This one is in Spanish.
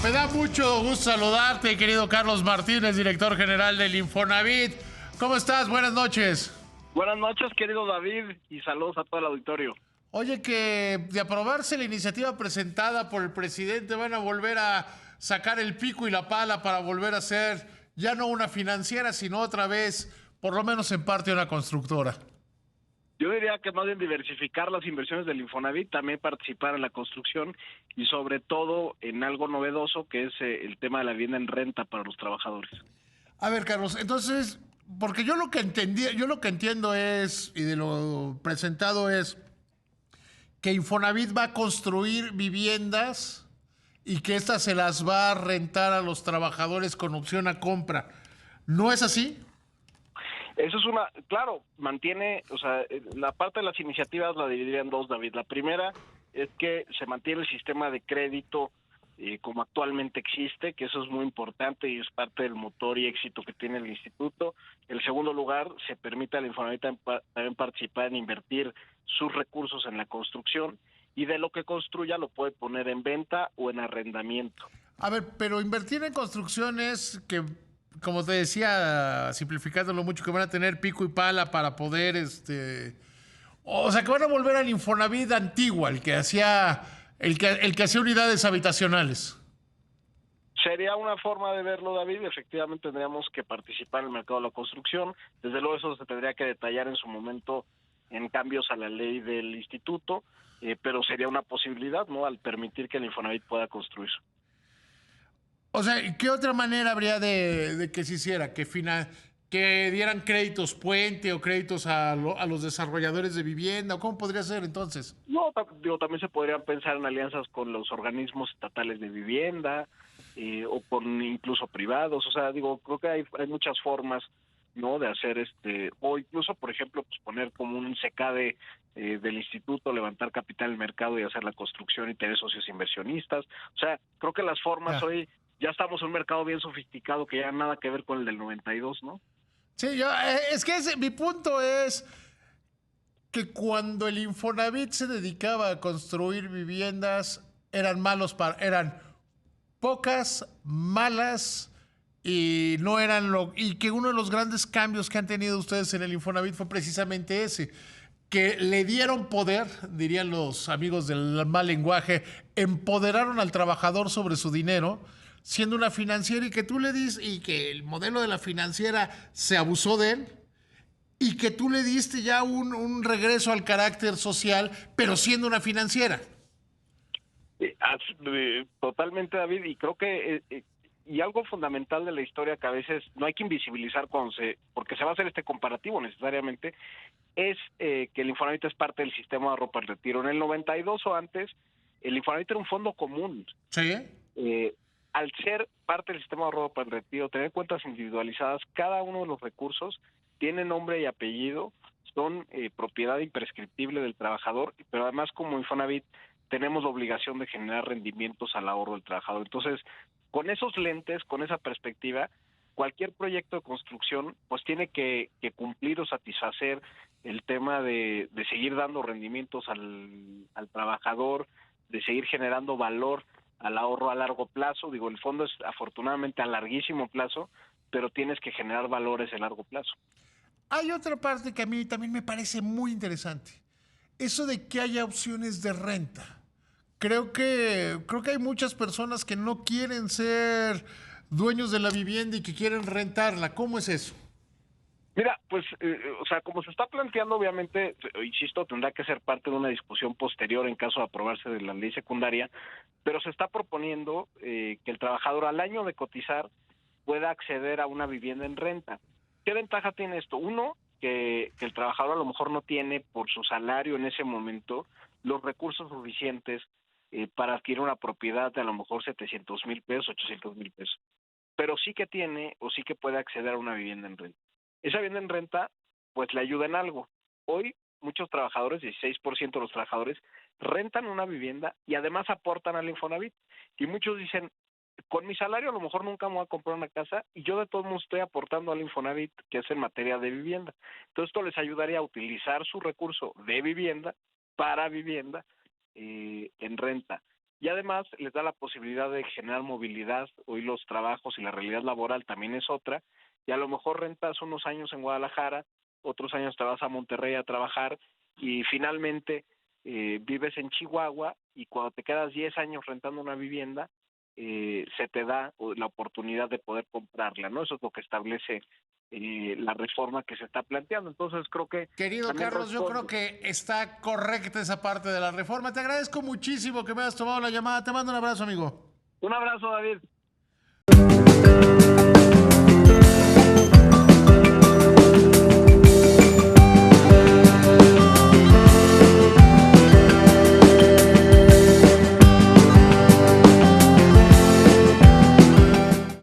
Me da mucho gusto saludarte, querido Carlos Martínez, director general del Infonavit. ¿Cómo estás? Buenas noches. Buenas noches, querido David, y saludos a todo el auditorio. Oye, que de aprobarse la iniciativa presentada por el presidente, van a volver a sacar el pico y la pala para volver a ser ya no una financiera, sino otra vez, por lo menos en parte, una constructora. Yo diría que más bien diversificar las inversiones del Infonavit, también participar en la construcción y sobre todo en algo novedoso que es el tema de la vivienda en renta para los trabajadores. A ver, Carlos, entonces, porque yo lo que entendí, yo lo que entiendo es, y de lo presentado es, que Infonavit va a construir viviendas y que éstas se las va a rentar a los trabajadores con opción a compra. ¿No es así? Eso es claro, mantiene, o sea, la parte de las iniciativas la dividiría en dos, David. La primera es que se mantiene el sistema de crédito como actualmente existe, que eso es muy importante y es parte del motor y éxito que tiene el instituto. En segundo lugar, se permite al Infonavit también participar en invertir sus recursos en la construcción y de lo que construya lo puede poner en venta o en arrendamiento. A ver, pero invertir en construcciones que, como te decía, simplificándolo mucho, que van a tener pico y pala para poder, o sea, que van a volver al Infonavit antiguo, el que hacía unidades habitacionales. Sería una forma de verlo, David. Efectivamente tendríamos que participar en el mercado de la construcción. Desde luego eso se tendría que detallar en su momento en cambios a la ley del instituto, pero sería una posibilidad, ¿no? Al permitir que el Infonavit pueda construir. O sea, ¿qué otra manera habría de que se hiciera? Que dieran créditos puente o créditos a los desarrolladores de vivienda. ¿O cómo podría ser entonces? No, digo, también se podrían pensar en alianzas con los organismos estatales de vivienda o con incluso privados. O sea, digo, creo que hay muchas formas, ¿no? De hacer o incluso, por ejemplo, pues poner como un CKD del instituto, levantar capital en el mercado y hacer la construcción y tener socios inversionistas. O sea, creo que las formas Ya. hoy ya estamos en un mercado bien sofisticado que ya nada que ver con el del 92, ¿no? Sí, es que mi punto es que cuando el Infonavit se dedicaba a construir viviendas, eran pocas, malas y no eran y que uno de los grandes cambios que han tenido ustedes en el Infonavit fue precisamente ese, que le dieron poder, dirían los amigos del mal lenguaje, empoderaron al trabajador sobre su dinero, siendo una financiera y que tú le dices, y que el modelo de la financiera se abusó de él, y que tú le diste ya un regreso al carácter social, pero siendo una financiera. Totalmente, David, y creo que y algo fundamental de la historia que a veces no hay que invisibilizar porque se va a hacer este comparativo necesariamente, es que el Infonavit es parte del sistema de ahorro para el retiro. En el 92 o antes, el Infonavit era un fondo común. Sí. Eh, Al ser parte del sistema de ahorro para el retiro, tener cuentas individualizadas, cada uno de los recursos tiene nombre y apellido, son propiedad imprescriptible del trabajador, pero además como Infonavit tenemos la obligación de generar rendimientos al ahorro del trabajador. Entonces, con esos lentes, con esa perspectiva, cualquier proyecto de construcción pues tiene que cumplir o satisfacer el tema de seguir dando rendimientos al trabajador, de seguir generando valor al ahorro a largo plazo. Digo, el fondo es afortunadamente a larguísimo plazo, pero tienes que generar valores a largo plazo. Hay otra parte que a mí también me parece muy interesante. Eso de que haya opciones de renta. Creo que hay muchas personas que no quieren ser dueños de la vivienda y que quieren rentarla. ¿Cómo es eso? Mira, pues, o sea, como se está planteando, obviamente, insisto, tendrá que ser parte de una discusión posterior en caso de aprobarse de la ley secundaria, pero se está proponiendo que el trabajador al año de cotizar pueda acceder a una vivienda en renta. ¿Qué ventaja tiene esto? Uno, que el trabajador a lo mejor no tiene por su salario en ese momento los recursos suficientes para adquirir una propiedad de a lo mejor 700,000 pesos, 800,000 pesos, pero sí que tiene o sí que puede acceder a una vivienda en renta. Esa vivienda en renta, pues le ayuda en algo. Hoy muchos trabajadores, 16% de los trabajadores, rentan una vivienda y además aportan al Infonavit. Y muchos dicen, con mi salario a lo mejor nunca me voy a comprar una casa y yo de todos modos estoy aportando al Infonavit, que es en materia de vivienda. Entonces esto les ayudaría a utilizar su recurso de vivienda para vivienda en renta. y además les da la posibilidad de generar movilidad. Hoy los trabajos y la realidad laboral también es otra, y a lo mejor rentas unos años en Guadalajara, otros años te vas a Monterrey a trabajar y finalmente vives en Chihuahua, y cuando te quedas 10 años rentando una vivienda, se te da la oportunidad de poder comprarla, ¿no? Eso es lo que establece la reforma que se está planteando. Entonces creo que... Querido Carlos, yo creo que está correcta esa parte de la reforma. Te agradezco muchísimo que me hayas tomado la llamada. Te mando un abrazo, amigo. Un abrazo, David.